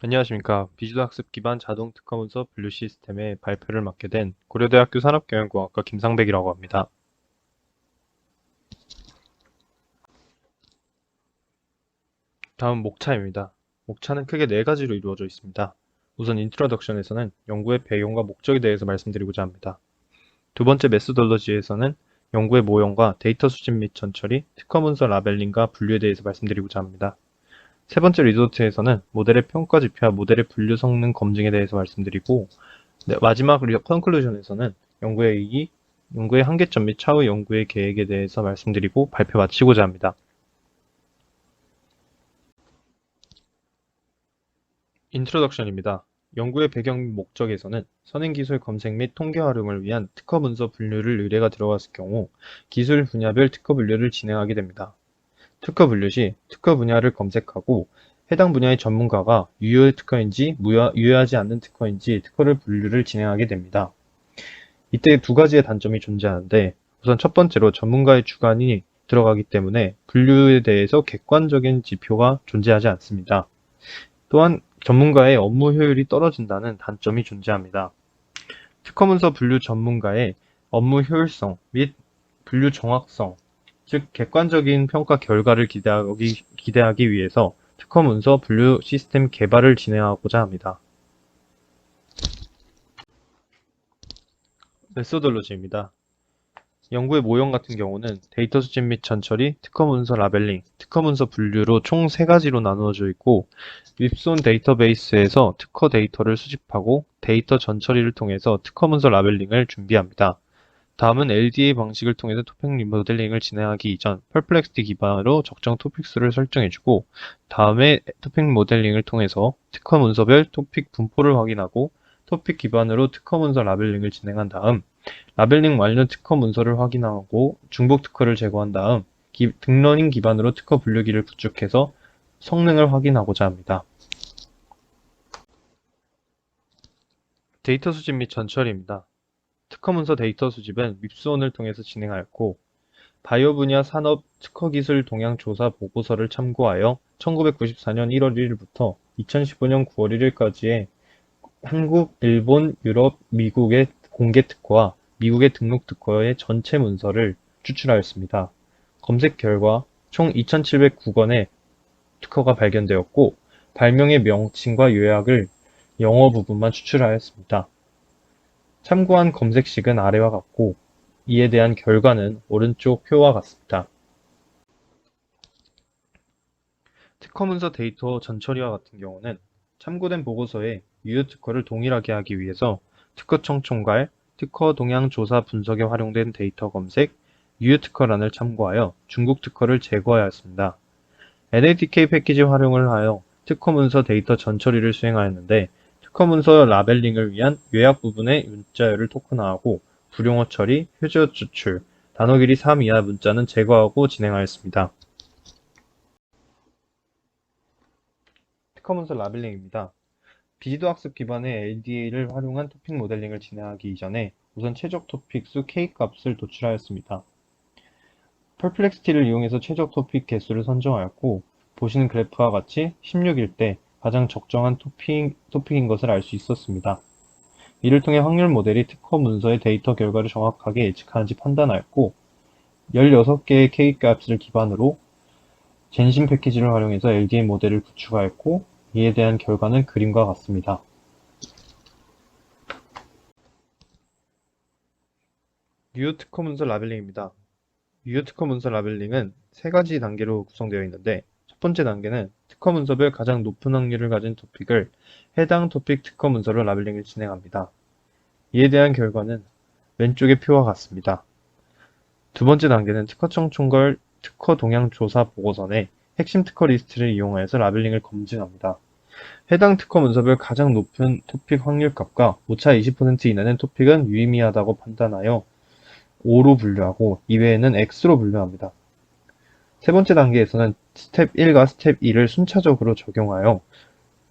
안녕하십니까. 비주도 학습 기반 자동 특화 문서 분류 시스템의 발표를 맡게 된 고려대학교 산업경영공학과 김상백이라고 합니다. 다음 목차입니다. 목차는 크게 네 가지로 이루어져 있습니다. 우선 인트로덕션에서는 연구의 배경과 목적에 대해서 말씀드리고자 합니다. 두 번째 메소돌로지에서는 연구의 모형과 데이터 수집 및 전처리, 특화 문서 라벨링과 분류에 대해서 말씀드리고자 합니다. 세 번째 리조트에서는 모델의 평가 지표와 모델의 분류 성능 검증에 대해서 말씀드리고, 네, 마지막 컨클루전에서는 연구의 의의, 연구의 한계점 및 차후 연구의 계획에 대해서 말씀드리고 발표 마치고자 합니다. 인트로덕션입니다. 연구의 배경 및 목적에서는 선행기술 검색 및 통계 활용을 위한 특허 문서 분류를 의뢰가 들어갔을 경우 기술 분야별 특허 분류를 진행하게 됩니다. 특허 분류 시 특허 분야를 검색하고 해당 분야의 전문가가 유효 특허인지 유효하지 않는 특허인지 특허를 분류를 진행하게 됩니다. 이때 두 가지의 단점이 존재하는데, 우선 첫 번째로 전문가의 주관이 들어가기 때문에 분류에 대해서 객관적인 지표가 존재하지 않습니다. 또한 전문가의 업무 효율이 떨어진다는 단점이 존재합니다. 특허문서 분류 전문가의 업무 효율성 및 분류 정확성, 즉 객관적인 평가 결과를 기대하기 위해서 특허문서 분류 시스템 개발을 진행하고자 합니다. 메소돌로지입니다. 연구의 모형 같은 경우는 데이터 수집 및 전처리, 특허 문서 라벨링, 특허 문서 분류로 총 세 가지로 나누어져 있고, 립손 데이터베이스에서 특허 데이터를 수집하고 데이터 전처리를 통해서 특허 문서 라벨링을 준비합니다. 다음은 LDA 방식을 통해서 토픽 리모델링을 진행하기 이전 펄플렉시티 기반으로 적정 토픽 수를 설정해주고, 다음에 토픽 모델링을 통해서 특허 문서별 토픽 분포를 확인하고 토픽 기반으로 특허 문서 라벨링을 진행한 다음 라벨링 완료 특허 문서를 확인하고 중복 특허를 제거한 다음 딥러닝 기반으로 특허 분류기를 구축해서 성능을 확인하고자 합니다. 데이터 수집 및 전처리입니다. 특허 문서 데이터 수집은 립스온을 통해서 진행하였고, 바이오 분야 산업 특허 기술 동향 조사 보고서를 참고하여 1994년 1월 1일부터 2015년 9월 1일까지의 한국, 일본, 유럽, 미국의 공개 특허와 미국의 등록 특허의 전체 문서를 추출하였습니다. 검색 결과 총 2,709건의 특허가 발견되었고, 발명의 명칭과 요약을 영어 부분만 추출하였습니다. 참고한 검색식은 아래와 같고, 이에 대한 결과는 오른쪽 표와 같습니다. 특허 문서 데이터 전처리와 같은 경우는 참고된 보고서에 유효 특허를 동일하게 하기 위해서 특허청 총괄, 특허 동향 조사 분석에 활용된 데이터 검색, 유효 특허란을 참고하여 중국 특허를 제거하였습니다. NADK 패키지 활용을 하여 특허 문서 데이터 전처리를 수행하였는데, 특허 문서 라벨링을 위한 요약 부분의 문자열을 토큰화하고 불용어 처리, 표지어 추출, 단어 길이 3 이하 문자는 제거하고 진행하였습니다. 특허 문서 라벨링입니다. 비지도 학습 기반의 LDA를 활용한 토픽 모델링을 진행하기 이전에 우선 최적 토픽 수 K 값을 도출하였습니다. 펄플렉시티를 이용해서 최적 토픽 개수를 선정하였고, 보시는 그래프와 같이 16일 때 가장 적정한 토픽인 것을 알 수 있었습니다. 이를 통해 확률 모델이 특허 문서의 데이터 결과를 정확하게 예측하는지 판단하였고, 16개의 K 값을 기반으로 젠신 패키지를 활용해서 LDA 모델을 구축하였고, 이에 대한 결과는 그림과 같습니다. 유효 특허 문서 라벨링입니다. 유효 특허 문서 라벨링은 세 가지 단계로 구성되어 있는데, 첫 번째 단계는 특허 문서별 가장 높은 확률을 가진 토픽을 해당 토픽 특허 문서로 라벨링을 진행합니다. 이에 대한 결과는 왼쪽의 표와 같습니다. 두 번째 단계는 특허청 총괄 특허 동향 조사 보고서 내 핵심 특허 리스트를 이용하여서 라벨링을 검증합니다. 해당 특허 문서별 가장 높은 토픽 확률값과 오차 20% 이내는 토픽은 유의미하다고 판단하여 O로 분류하고 이외에는 X로 분류합니다. 세 번째 단계에서는 스텝 1과 스텝 2를 순차적으로 적용하여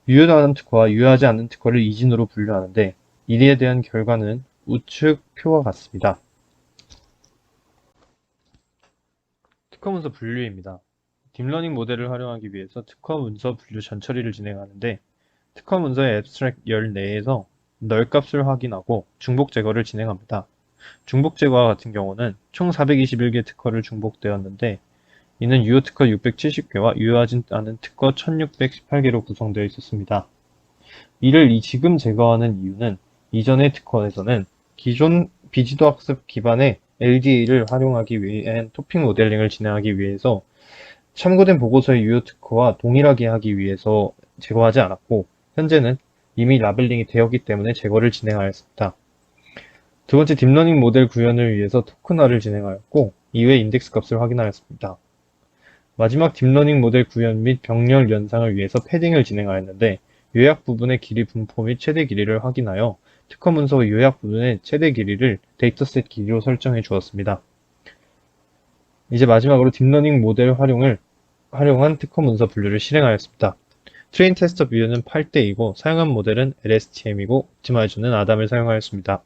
유효한 특허와 유효하지 않는 특허를 이진으로 분류하는데, 이에 대한 결과는 우측 표와 같습니다. 특허 문서 분류입니다. 딥러닝 모델을 활용하기 위해서 특허 문서 분류 전처리를 진행하는데, 특허 문서의 abstract 열 내에서 널 값을 확인하고 중복 제거를 진행합니다. 중복 제거와 같은 경우는 총 421개 특허를 중복되었는데 이는 유효 특허 670개와 유효하지 않은 특허 1618개로 구성되어 있었습니다. 이를 지금 제거하는 이유는 이전의 특허에서는 기존 비지도 학습 기반의 LDA를 활용하기 위한 토픽 모델링을 진행하기 위해서 참고된 보고서의 유효 특허와 동일하게 하기 위해서 제거하지 않았고 현재는 이미 라벨링이 되었기 때문에 제거를 진행하였습니다. 두 번째, 딥러닝 모델 구현을 위해서 토큰화를 진행하였고 이외 인덱스 값을 확인하였습니다. 마지막 딥러닝 모델 구현 및 병렬 연상을 위해서 패딩을 진행하였는데 요약 부분의 길이 분포 및 최대 길이를 확인하여 특허 문서 요약 부분의 최대 길이를 데이터셋 길이로 설정해 주었습니다. 이제 마지막으로 딥러닝 모델 활용한 특허 문서 분류를 실행하였습니다. 트레인 테스터 비율은 8대2고 사용한 모델은 LSTM이고 옵티마이저는 아담을 사용하였습니다.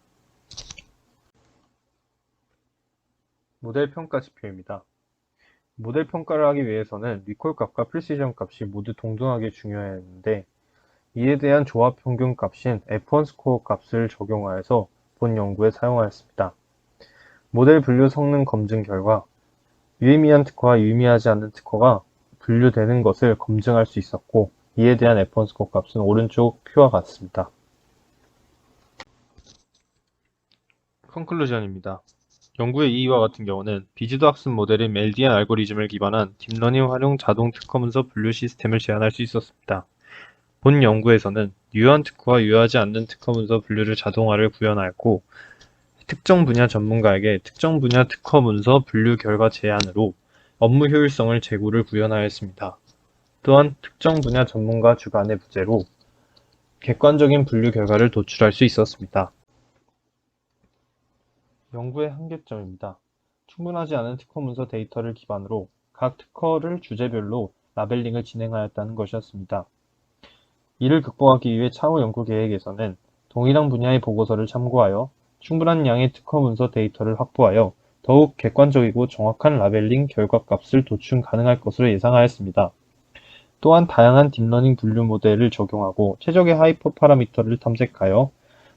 모델 평가 지표입니다. 모델 평가를 하기 위해서는 리콜 값과 프리시전 값이 모두 동등하게 중요했는데 이에 대한 조합 평균 값인 F1 스코어 값을 적용하여서 본 연구에 사용하였습니다. 모델 분류 성능 검증 결과 유의미한 특허와 유의미하지 않는 특허가 분류되는 것을 검증할 수 있었고 이에 대한 F1 스코어 값은 오른쪽 표와 같습니다. 컨클루전입니다. 연구의 이의와 같은 경우는 비지도 학습 모델인 LDN 알고리즘을 기반한 딥러닝 활용 자동 특허 문서 분류 시스템을 제안할 수 있었습니다. 본 연구에서는 유효한 특허와 유효하지 않는 특허 문서 분류를 자동화를 구현하였고 특정 분야 전문가에게 특정 분야 특허 문서 분류 결과 제안으로 업무 효율성을 제고를 구현하였습니다. 또한 특정 분야 전문가 주관의 부재로 객관적인 분류 결과를 도출할 수 있었습니다. 연구의 한계점입니다. 충분하지 않은 특허 문서 데이터를 기반으로 각 특허를 주제별로 라벨링을 진행하였다는 것이었습니다. 이를 극복하기 위해 차후 연구 계획에서는 동일한 분야의 보고서를 참고하여 충분한 양의 특허 문서 데이터를 확보하여 더욱 객관적이고 정확한 라벨링 결과값을 도출 가능할 것으로 예상하였습니다. 또한 다양한 딥러닝 분류 모델을 적용하고 최적의 하이퍼 파라미터를 탐색하여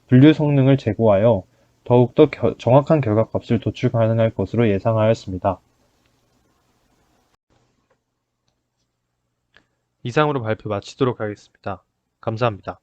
분류 성능을 제고하여 더욱더 정확한 결과값을 도출 가능할 것으로 예상하였습니다. 이상으로 발표 마치도록 하겠습니다. 감사합니다.